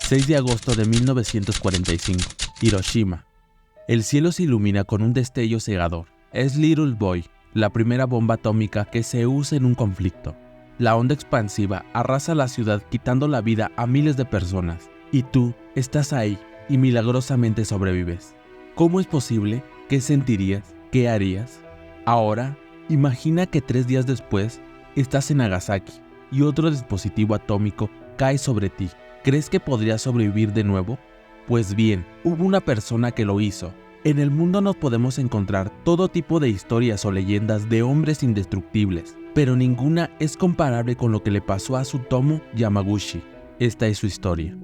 6 de agosto de 1945, Hiroshima. El cielo se ilumina con un destello cegador. Es Little Boy, la primera bomba atómica que se usa en un conflicto. La onda expansiva arrasa la ciudad quitando la vida a miles de personas. Y tú estás ahí y milagrosamente sobrevives. ¿Cómo es posible? ¿Qué sentirías? ¿Qué harías? Ahora, imagina que 3 días después estás en Nagasaki y otro dispositivo atómico cae sobre ti. ¿Crees que podrías sobrevivir de nuevo? Pues bien, hubo una persona que lo hizo. En el mundo nos podemos encontrar todo tipo de historias o leyendas de hombres indestructibles, pero ninguna es comparable con lo que le pasó a Tsutomu Yamaguchi. Esta es su historia.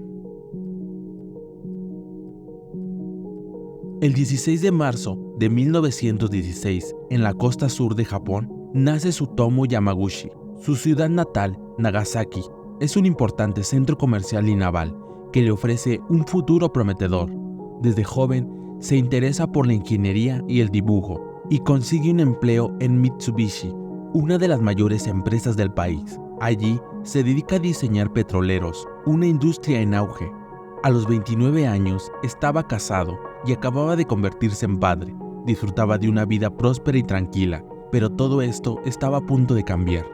El 16 de marzo de 1916, en la costa sur de Japón, nace Tsutomu Yamaguchi. Su ciudad natal, Nagasaki, es un importante centro comercial y naval que le ofrece un futuro prometedor. Desde joven se interesa por la ingeniería y el dibujo y consigue un empleo en Mitsubishi, una de las mayores empresas del país. Allí se dedica a diseñar petroleros, una industria en auge. A los 29 años estaba casado y acababa de convertirse en padre. Disfrutaba de una vida próspera y tranquila, pero todo esto estaba a punto de cambiar.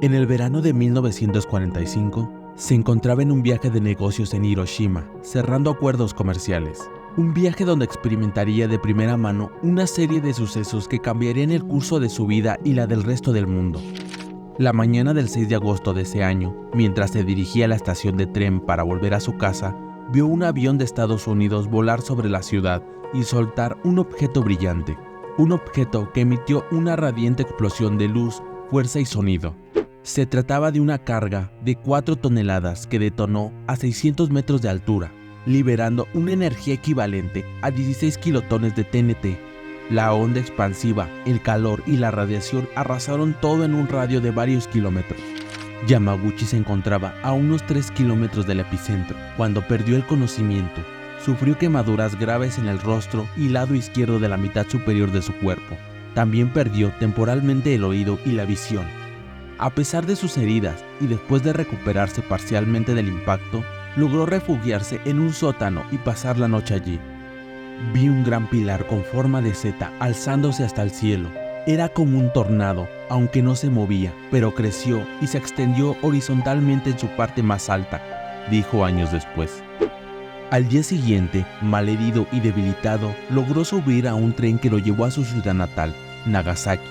En el verano de 1945, se encontraba en un viaje de negocios en Hiroshima, cerrando acuerdos comerciales. Un viaje donde experimentaría de primera mano una serie de sucesos que cambiarían el curso de su vida y la del resto del mundo. La mañana del 6 de agosto de ese año, mientras se dirigía a la estación de tren para volver a su casa, vio un avión de Estados Unidos volar sobre la ciudad y soltar un objeto brillante. Un objeto que emitió una radiante explosión de luz, fuerza y sonido. Se trataba de una carga de 4 toneladas que detonó a 600 metros de altura, liberando una energía equivalente a 16 kilotones de TNT. La onda expansiva, el calor y la radiación arrasaron todo en un radio de varios kilómetros. Yamaguchi se encontraba a unos 3 kilómetros del epicentro cuando perdió el conocimiento. Sufrió quemaduras graves en el rostro y lado izquierdo de la mitad superior de su cuerpo. También perdió temporalmente el oído y la visión. A pesar de sus heridas y después de recuperarse parcialmente del impacto, logró refugiarse en un sótano y pasar la noche allí. Vi un gran pilar con forma de Z alzándose hasta el cielo. Era como un tornado, aunque no se movía, pero creció y se extendió horizontalmente en su parte más alta, dijo años después. Al día siguiente, malherido y debilitado, logró subir a un tren que lo llevó a su ciudad natal, Nagasaki.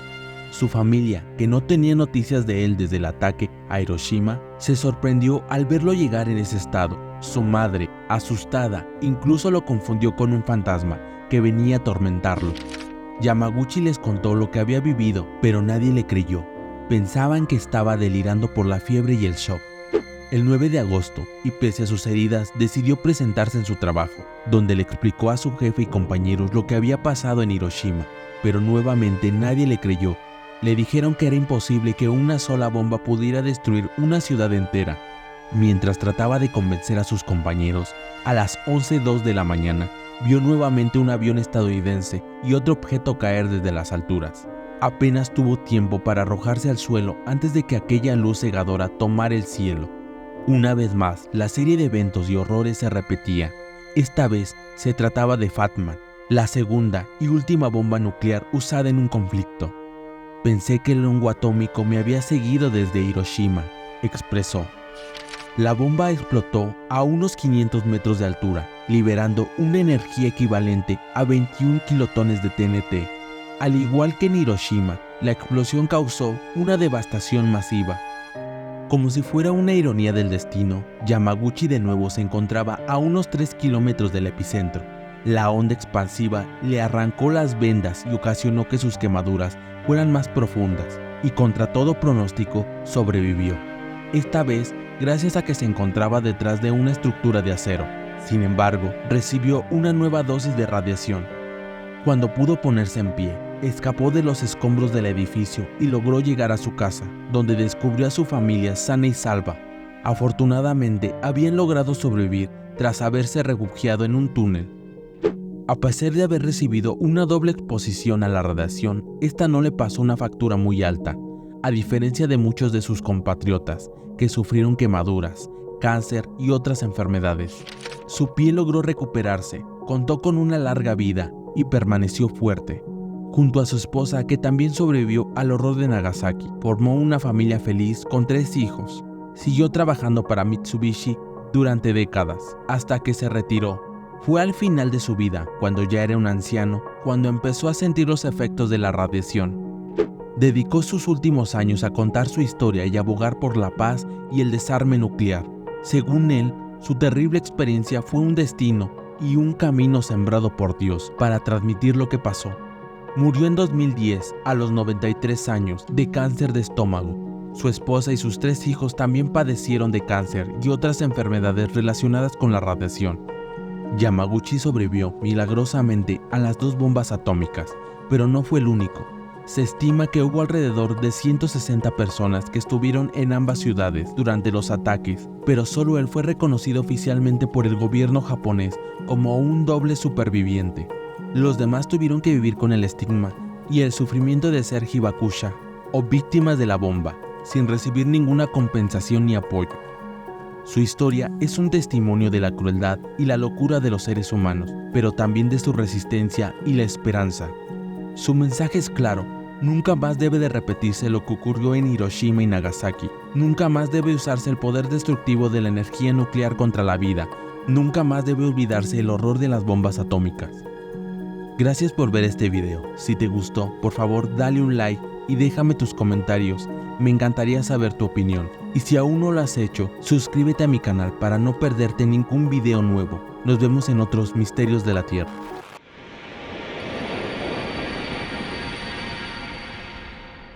Su familia, que no tenía noticias de él desde el ataque a Hiroshima, se sorprendió al verlo llegar en ese estado. Su madre, asustada, incluso lo confundió con un fantasma que venía a atormentarlo. Yamaguchi les contó lo que había vivido, pero nadie le creyó. Pensaban que estaba delirando por la fiebre y el shock. El 9 de agosto, y pese a sus heridas, decidió presentarse en su trabajo, donde le explicó a su jefe y compañeros lo que había pasado en Hiroshima, pero nuevamente nadie le creyó. Le dijeron que era imposible que una sola bomba pudiera destruir una ciudad entera. Mientras trataba de convencer a sus compañeros, a las 11:02 de la mañana, vio nuevamente un avión estadounidense y otro objeto caer desde las alturas. Apenas tuvo tiempo para arrojarse al suelo antes de que aquella luz cegadora tomara el cielo. Una vez más, la serie de eventos y horrores se repetía. Esta vez se trataba de Fatman, la segunda y última bomba nuclear usada en un conflicto. Pensé que el hongo atómico me había seguido desde Hiroshima, expresó. La bomba explotó a unos 500 metros de altura, liberando una energía equivalente a 21 kilotones de TNT. Al igual que en Hiroshima, la explosión causó una devastación masiva. Como si fuera una ironía del destino, Yamaguchi de nuevo se encontraba a unos 3 kilómetros del epicentro. La onda expansiva le arrancó las vendas y ocasionó que sus quemaduras fueran más profundas, y contra todo pronóstico sobrevivió. Esta vez, gracias a que se encontraba detrás de una estructura de acero. Sin embargo, recibió una nueva dosis de radiación. Cuando pudo ponerse en pie, escapó de los escombros del edificio y logró llegar a su casa, donde descubrió a su familia sana y salva. Afortunadamente, habían logrado sobrevivir tras haberse refugiado en un túnel. A pesar de haber recibido una doble exposición a la radiación, esta no le pasó una factura muy alta, a diferencia de muchos de sus compatriotas que sufrieron quemaduras, cáncer y otras enfermedades. Su piel logró recuperarse, contó con una larga vida y permaneció fuerte. Junto a su esposa, que también sobrevivió al horror de Nagasaki, formó una familia feliz con 3 hijos. Siguió trabajando para Mitsubishi durante décadas, hasta que se retiró. Fue al final de su vida, cuando ya era un anciano, cuando empezó a sentir los efectos de la radiación. Dedicó sus últimos años a contar su historia y abogar por la paz y el desarme nuclear. Según él, su terrible experiencia fue un destino y un camino sembrado por Dios para transmitir lo que pasó. Murió en 2010 a los 93 años de cáncer de estómago. Su esposa y sus 3 hijos también padecieron de cáncer y otras enfermedades relacionadas con la radiación. Yamaguchi sobrevivió milagrosamente a las 2 bombas atómicas, pero no fue el único. Se estima que hubo alrededor de 160 personas que estuvieron en ambas ciudades durante los ataques, pero solo él fue reconocido oficialmente por el gobierno japonés como un doble superviviente. Los demás tuvieron que vivir con el estigma y el sufrimiento de ser hibakusha, o víctimas de la bomba, sin recibir ninguna compensación ni apoyo. Su historia es un testimonio de la crueldad y la locura de los seres humanos, pero también de su resistencia y la esperanza. Su mensaje es claro: nunca más debe de repetirse lo que ocurrió en Hiroshima y Nagasaki. Nunca más debe usarse el poder destructivo de la energía nuclear contra la vida. Nunca más debe olvidarse el horror de las bombas atómicas. Gracias por ver este video. Si te gustó, por favor dale un like y déjame tus comentarios. Me encantaría saber tu opinión. Y si aún no lo has hecho, suscríbete a mi canal para no perderte ningún video nuevo. Nos vemos en otros Misterios de la Tierra.